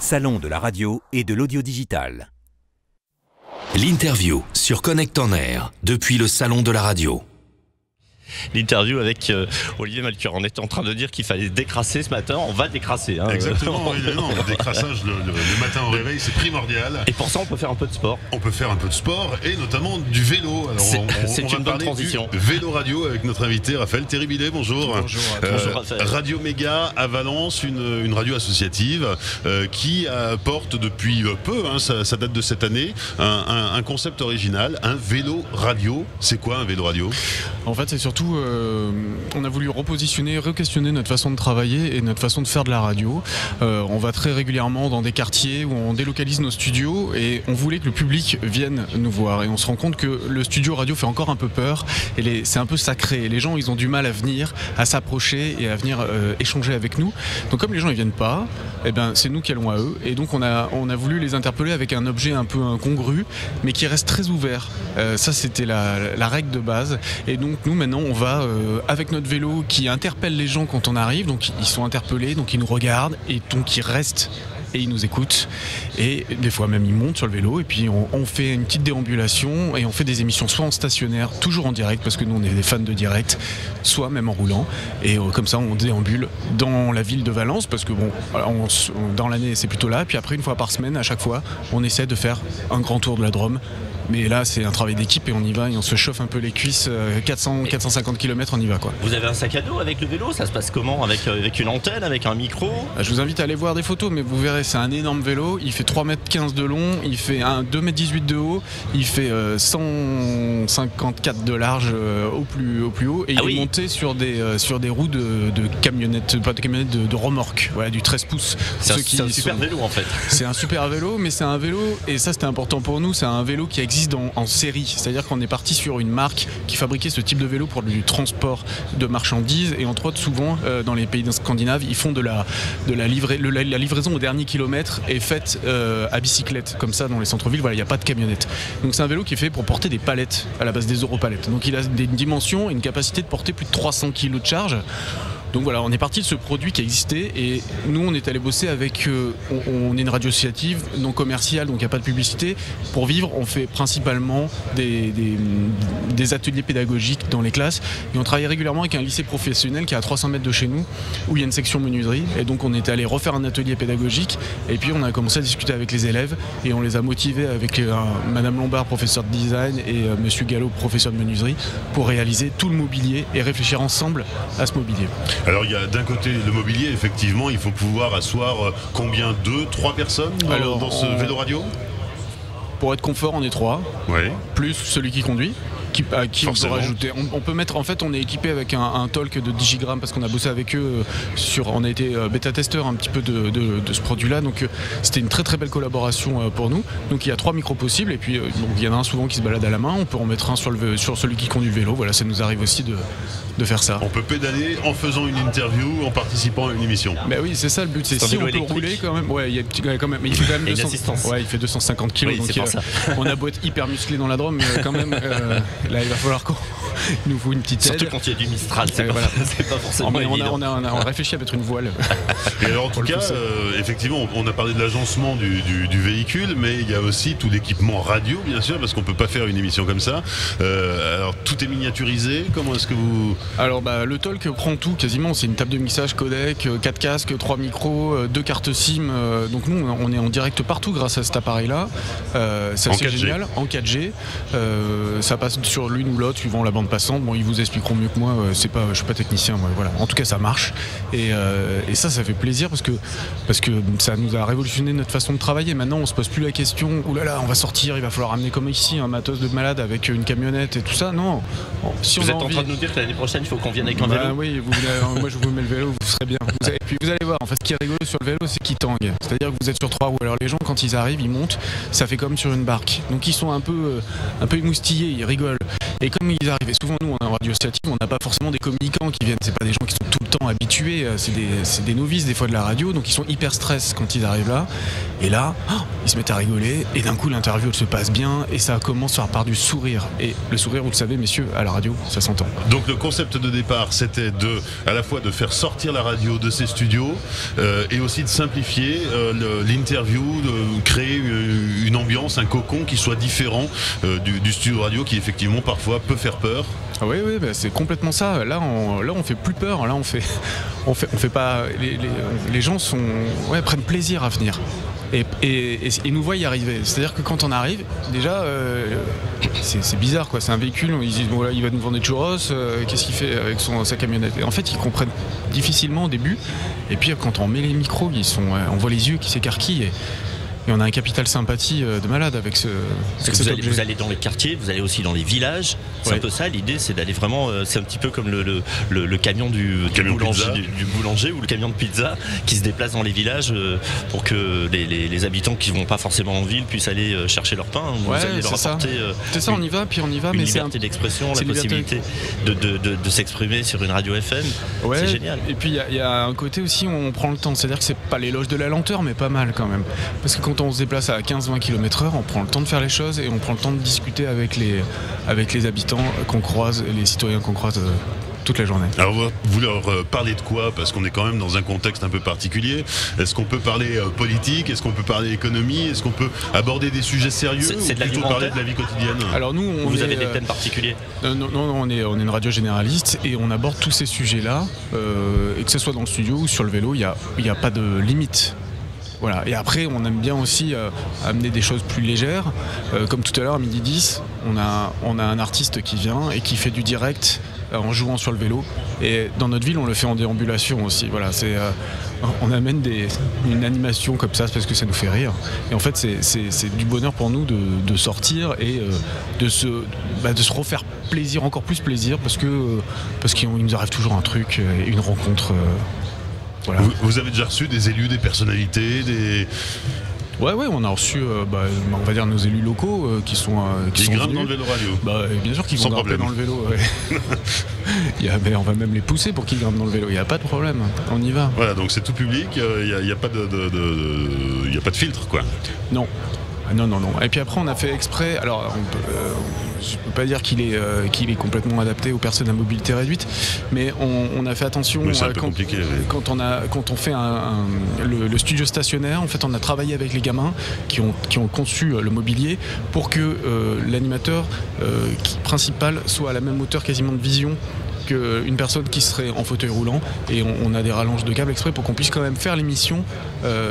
Salon de la radio et de l'audio digital. L'interview sur Connect en Air, depuis le Salon de la radio. L'interview avec Olivier Malcure. On était en train de dire qu'il fallait décrasser ce matin. On va décrasser. Hein. Exactement, oui, non, le décrassage le matin au réveil, c'est primordial. Et pour ça, on peut faire un peu de sport. On peut faire un peu de sport et notamment du vélo. C'est une bonne transition. Vélo radio avec notre invité Raphaël Théribillet. Bonjour. Bonjour Raphaël. Radio Méga à Valence, une radio associative qui porte depuis peu, ça date de cette année, un concept original, un vélo radio. C'est quoi un vélo radio ? En fait, c'est surtout, on a voulu repositionner, re-questionner notre façon de travailler et notre façon de faire de la radio. On va très régulièrement dans des quartiers où on délocalise nos studios et on voulait que le public vienne nous voir. Et on se rend compte que le studio radio fait encore un peu peur et c'est un peu sacré. Les gens, ils ont du mal à venir, à s'approcher et à venir échanger avec nous. Donc comme les gens, ils viennent pas, c'est nous qui allons à eux. Et donc on a voulu les interpeller avec un objet un peu incongru, mais qui reste très ouvert. Ça, c'était la règle de base. Et donc nous, maintenant, on va avec notre vélo qui interpelle les gens quand on arrive, donc ils sont interpellés, donc ils nous regardent et donc ils restent et ils nous écoutent et des fois même ils montent sur le vélo et puis on fait une petite déambulation et on fait des émissions soit en stationnaire, toujours en direct parce que nous on est des fans de direct, soit même en roulant et comme ça on déambule dans la ville de Valence parce que dans l'année c'est plutôt là, puis après une fois par semaine à chaque fois on essaie de faire un grand tour de la Drôme. Mais là, c'est un travail d'équipe et on y va et on se chauffe un peu les cuisses. 450 km, on y va quoi. Vous avez un sac à dos avec le vélo ? Ça se passe comment ? Avec une antenne, avec un micro ? Je vous invite à aller voir des photos, mais vous verrez, c'est un énorme vélo. Il fait 3,15 m de long, il fait 2,18 m de haut, il fait 154 de large au plus haut. Et il est monté sur des roues de camionnettes, pas de camionnettes, de remorques, voilà, du 13 pouces. C'est un super vélo en fait. C'est un super vélo, mais c'est un vélo, et ça c'était important pour nous, c'est un vélo qui existe en série, c'est-à-dire qu'on est parti sur une marque qui fabriquait ce type de vélo pour du transport de marchandises et entre autres souvent dans les pays scandinaves ils font la livraison au dernier kilomètre est faite à bicyclette comme ça dans les centres-villes, voilà, il n'y a pas de camionnette, donc c'est un vélo qui est fait pour porter des palettes à la base des europalettes, donc il a des dimensions et une capacité de porter plus de 300 kg de charge. Donc voilà, on est parti de ce produit qui existait et nous on est allé bosser avec, on est une radio associative non commerciale donc il n'y a pas de publicité. Pour vivre on fait principalement des ateliers pédagogiques dans les classes et on travaille régulièrement avec un lycée professionnel qui est à 300 mètres de chez nous où il y a une section menuiserie et donc on est allé refaire un atelier pédagogique et puis on a commencé à discuter avec les élèves et on les a motivés avec Madame Lombard, professeur de design et Monsieur Gallo, professeur de menuiserie pour réaliser tout le mobilier et réfléchir ensemble à ce mobilier. Alors il y a d'un côté le mobilier, effectivement, il faut pouvoir asseoir combien, 2-3 personnes dans ce vélo radio ? Pour être confort, on est 3, plus celui qui conduit. À qui on peut rajouter. On peut mettre, en fait on est équipé avec un talk de Digigram parce qu'on a bossé avec eux on a été bêta-testeur un petit peu de ce produit là, donc c'était une très très belle collaboration pour nous. Donc il y a 3 micros possibles et puis il y en a un souvent qui se balade à la main, on peut en mettre un sur celui qui conduit le vélo, voilà, ça nous arrive aussi de faire ça. On peut pédaler en faisant une interview, en participant à une émission. Mais oui, c'est ça le but, c'est si on peut rouler quand même. Ouais, il fait quand même 250 kg, donc on a beau être hyper musclé dans la Drôme, mais quand même là il va falloir qu'on nous faut une petite aide. Surtout quand il y a du Mistral, c'est pas forcément évident. On a réfléchi à mettre une voile. Et alors en tout cas, effectivement, on a parlé de l'agencement du véhicule, mais il y a aussi tout l'équipement radio, bien sûr, parce qu'on peut pas faire une émission comme ça. Alors tout est miniaturisé. Comment est-ce que vous... Alors le talk prend tout quasiment. C'est une table de mixage codec, 4 casques, 3 micros, 2 cartes SIM. Donc nous, on est en direct partout grâce à cet appareil-là. C'est assez génial, en 4G. Ça passe sur l'une ou l'autre suivant la bande passante. Bon, ils vous expliqueront mieux que moi. Je suis pas technicien. Moi, voilà. En tout cas, ça marche. Et ça fait plaisir parce que ça nous a révolutionné notre façon de travailler. Maintenant, on se pose plus la question. Ouh là là, on va sortir. Il va falloir amener comme ici un matos de malade avec une camionnette et tout ça. Non. Si vous êtes en train de nous dire que l'année prochaine, il faut qu'on vienne avec un vélo. Oui, moi je vous mets le vélo, vous serez bien. Et puis vous allez voir, en fait, ce qui est rigolo sur le vélo, c'est qu'il tangue. C'est-à-dire que vous êtes sur 3 roues. Alors les gens, quand ils arrivent, ils montent, ça fait comme sur une barque. Donc ils sont un peu émoustillés, ils rigolent. Et comme ils arrivaient, souvent nous en radio associative, on n'a pas forcément des communicants qui viennent, c'est pas des gens qui sont tout le temps habitués, c'est des novices des fois de la radio, donc ils sont hyper stress quand ils arrivent là. Et là, ils se mettent à rigoler, et d'un coup l'interview elle se passe bien, et ça commence par du sourire. Et le sourire, vous le savez messieurs, à la radio, ça s'entend. Donc le concept de départ, c'était à la fois de faire sortir la radio de ses studios et aussi de simplifier l'interview, de créer une ambiance, un cocon qui soit différent du studio radio qui effectivement parfois peut faire peur. Ah oui, bah c'est complètement ça. Là, on fait plus peur. Là, on fait pas. Les gens prennent plaisir à venir. Et nous voient y arriver. C'est-à-dire que quand on arrive, déjà, c'est bizarre, quoi. C'est un véhicule, ils disent, bon là, il va nous vendre des churros, qu'est-ce qu'il fait avec sa camionnette? Et en fait, ils comprennent difficilement au début. Et puis, quand on met les micros, on voit les yeux qui s'écarquillent. Et on a un capital sympathie de malade avec cet objet. Vous allez dans les quartiers, vous allez aussi dans les villages. C'est un peu ça, l'idée, c'est d'aller vraiment. C'est un petit peu comme le camion du boulanger ou le camion de pizza qui se déplace dans les villages pour que les habitants qui ne vont pas forcément en ville puissent aller chercher leur pain. Vous allez leur apporter. C'est ça, on y va, mais c'est liberté d'expression, la possibilité de s'exprimer sur une radio FM. Ouais, c'est génial. Et puis il y a un côté aussi où on prend le temps. C'est-à-dire que c'est pas l'éloge de la lenteur, mais pas mal quand même. Parce que quand on se déplace à 15-20 km/h, on prend le temps de faire les choses et on prend le temps de discuter avec les habitants qu'on croise, les citoyens qu'on croise toute la journée. Alors vous leur parlez de quoi? Parce qu'on est quand même dans un contexte un peu particulier. Est-ce qu'on peut parler politique? Est-ce qu'on peut parler économie? Est-ce qu'on peut aborder des sujets sérieux? C'est ou plutôt parler de la vie quotidienne? Alors nous, vous avez des thèmes particuliers? Non, on est une radio généraliste et on aborde tous ces sujets-là, et que ce soit dans le studio ou sur le vélo, il n'y a pas de limite. Voilà. Et après, on aime bien aussi amener des choses plus légères. Comme tout à l'heure, à 12h10, on a un artiste qui vient et qui fait du direct en jouant sur le vélo. Et dans notre ville, on le fait en déambulation aussi. Voilà, on amène une animation comme ça parce que ça nous fait rire. Et en fait, c'est du bonheur pour nous de sortir et de se refaire plaisir, encore plus plaisir, parce qu'il nous arrive toujours un truc, une rencontre. Voilà. Vous avez déjà reçu des élus, des personnalités, Ouais, on a reçu, on va dire, nos élus locaux qui sont grimpent venus. dans le vélo radio. Bien sûr qu'ils vont grimper dans le vélo. Ouais. On va même les pousser pour qu'ils grimpent dans le vélo. Il n'y a pas de problème. On y va. Voilà, donc c'est tout public. Il n'y a pas de filtre, quoi. Non. Non. Et puis après, on a fait exprès. Alors, je ne peux pas dire qu'il est complètement adapté aux personnes à mobilité réduite, mais on a fait attention. Mais c'est un peu compliqué. Quand on fait le studio stationnaire, en fait, on a travaillé avec les gamins qui ont conçu le mobilier pour que l'animateur principal soit à la même hauteur quasiment de vision qu'une personne qui serait en fauteuil roulant, et on a des rallonges de câbles exprès pour qu'on puisse quand même faire l'émission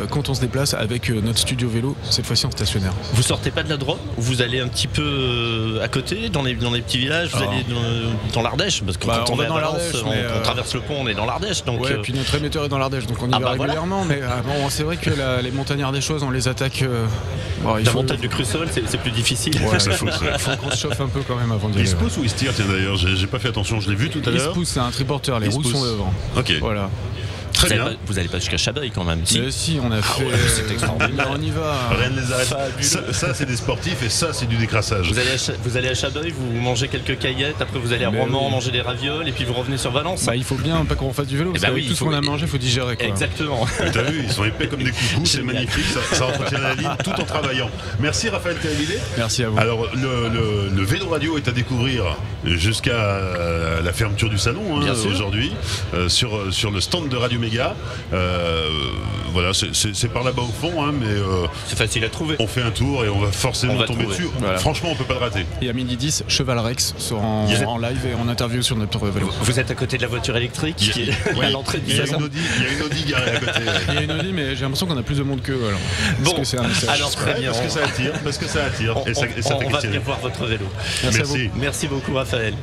quand on se déplace avec notre studio vélo, cette fois-ci en stationnaire. Vous sortez pas de la Drôme? Vous allez un petit peu à côté, dans les petits villages? Vous allez dans l'Ardèche? Parce que quand on va dans l'Ardèche, on traverse le pont, on est dans l'Ardèche. Donc ouais, puis notre émetteur est dans l'Ardèche, donc on y va régulièrement. Voilà. Mais c'est vrai que les montagnards des choses, on les attaque. La montagne du Crussol, c'est plus difficile. Ouais, il faut qu'on se chauffe un peu quand même avant d'y aller. Il se pousse ou il se tire? Tiens, d'ailleurs, j'ai pas fait attention, je l'ai vu tout à l'heure. Il se pousse, c'est un triporteur, les roues sont devant. Ok. Voilà. Très bien. Vous n'allez pas jusqu'à Chabeuil quand même? Si, on a fait. Ouais, c'est extraordinaire. On y va. Rien ne les arrête. Ça, c'est des sportifs et ça, c'est du décrassage. Vous allez à Chabeuil, vous mangez quelques caillettes, après vous allez à Romans manger des ravioles et puis vous revenez sur Valence. Il faut bien pas qu'on fasse du vélo, parce que tout ce qu'on a mangé, il faut digérer. Quoi. Exactement. T'as vu, ils sont épais comme des coucous, c'est magnifique, ça entretient la ligne tout en travaillant. Merci Raphaël Théalidé. Merci à vous. Alors, le vélo radio est à découvrir jusqu'à la fermeture du salon aujourd'hui, sur le stand de Radio Méga. Voilà, c'est par là-bas au fond, mais c'est facile à trouver. On fait un tour et on va forcément tomber dessus. Voilà. Franchement, on peut pas le rater. Et à 12h10, Cheval Rex sera en live et en interview sur notre vélo. Vous êtes à côté de la voiture électrique qui est à l'entrée du salon. Il y a une Audi garée à côté. Il y a une Audi, mais j'ai l'impression qu'on a plus de monde qu'eux. Bon, que c'est un message. Alors très bien. Parce que ça attire. On va venir voir votre vélo. Merci. Merci beaucoup, Raphaël.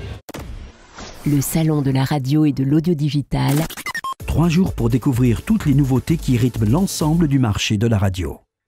Le salon de la radio et de l'audio digital. 3 jours pour découvrir toutes les nouveautés qui rythment l'ensemble du marché de la radio.